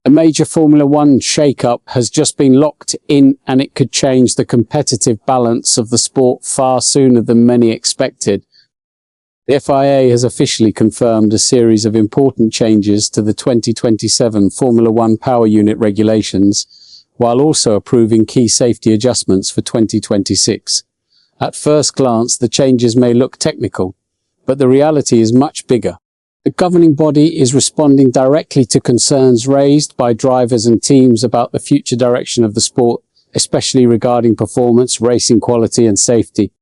A major Formula One shake-up has just been locked in, and it could change the competitive balance of the sport far sooner than many expected. The FIA has officially confirmed a series of important changes to the 2027 Formula One power unit regulations, while also approving key safety adjustments for 2026. At first glance, the changes may look technical, but the reality is much bigger. The governing body is responding directly to concerns raised by drivers and teams about the future direction of the sport, especially regarding performance, racing quality and safety.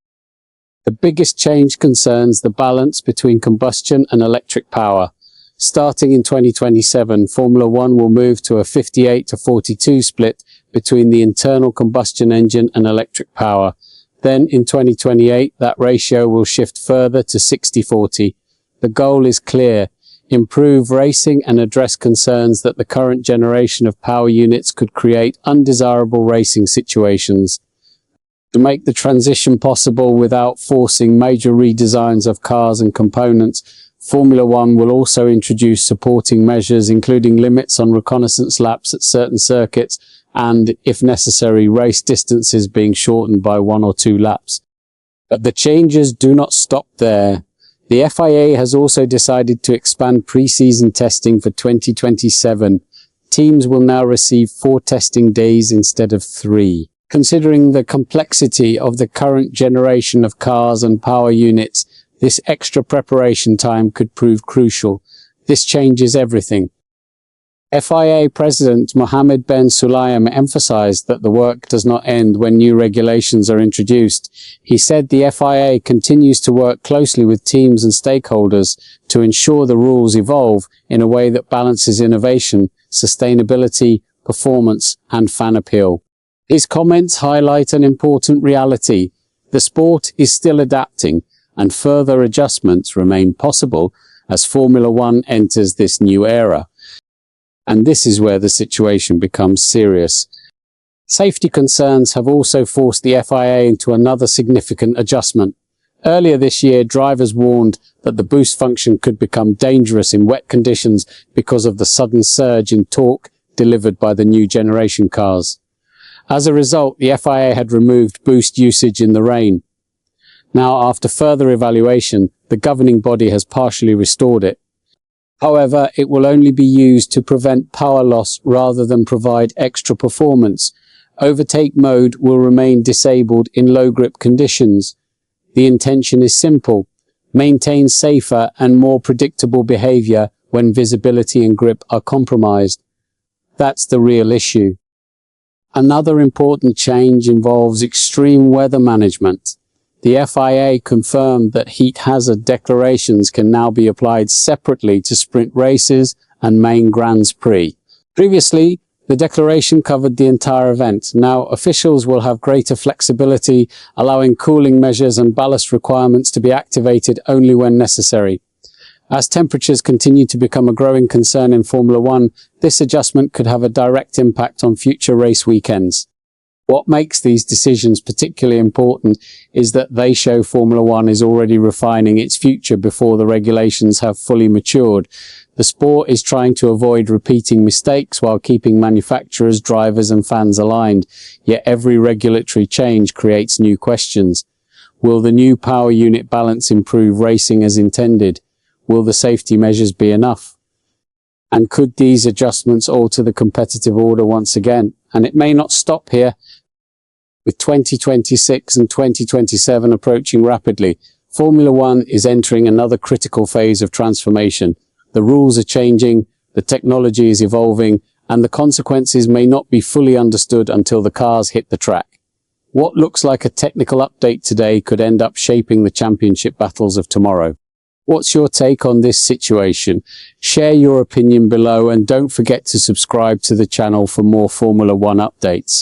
The biggest change concerns the balance between combustion and electric power. Starting in 2027, Formula One will move to a 58-42 split between the internal combustion engine and electric power. Then in 2028, that ratio will shift further to 60-40. The goal is clear: improve racing and address concerns that the current generation of power units could create undesirable racing situations. To make the transition possible without forcing major redesigns of cars and components, Formula One will also introduce supporting measures, including limits on reconnaissance laps at certain circuits and, if necessary, race distances being shortened by 1 or 2 laps. But the changes do not stop there. The FIA has also decided to expand pre-season testing for 2027. Teams will now receive 4 testing days instead of 3. Considering the complexity of the current generation of cars and power units, this extra preparation time could prove crucial. This changes everything. FIA President Mohammed Ben Sulayem emphasized that the work does not end when new regulations are introduced. He said the FIA continues to work closely with teams and stakeholders to ensure the rules evolve in a way that balances innovation, sustainability, performance, and fan appeal. His comments highlight an important reality. The sport is still adapting, and further adjustments remain possible as Formula One enters this new era. And this is where the situation becomes serious. Safety concerns have also forced the FIA into another significant adjustment. Earlier this year, drivers warned that the boost function could become dangerous in wet conditions because of the sudden surge in torque delivered by the new generation cars. As a result, the FIA had removed boost usage in the rain. Now, after further evaluation, the governing body has partially restored it. However, it will only be used to prevent power loss rather than provide extra performance. Overtake mode will remain disabled in low grip conditions. The intention is simple: maintain safer and more predictable behavior when visibility and grip are compromised. That's the real issue. Another important change involves extreme weather management. The FIA confirmed that heat hazard declarations can now be applied separately to sprint races and main Grands Prix. Previously, the declaration covered the entire event. Now, officials will have greater flexibility, allowing cooling measures and ballast requirements to be activated only when necessary. As temperatures continue to become a growing concern in Formula One, this adjustment could have a direct impact on future race weekends. What makes these decisions particularly important is that they show Formula One is already refining its future before the regulations have fully matured. The sport is trying to avoid repeating mistakes while keeping manufacturers, drivers and fans aligned. Yet every regulatory change creates new questions. Will the new power unit balance improve racing as intended? Will the safety measures be enough? And could these adjustments alter the competitive order once again? And it may not stop here. With 2026 and 2027 approaching rapidly, Formula One is entering another critical phase of transformation. The rules are changing, the technology is evolving, and the consequences may not be fully understood until the cars hit the track. What looks like a technical update today could end up shaping the championship battles of tomorrow. What's your take on this situation? Share your opinion below and don't forget to subscribe to the channel for more Formula One updates.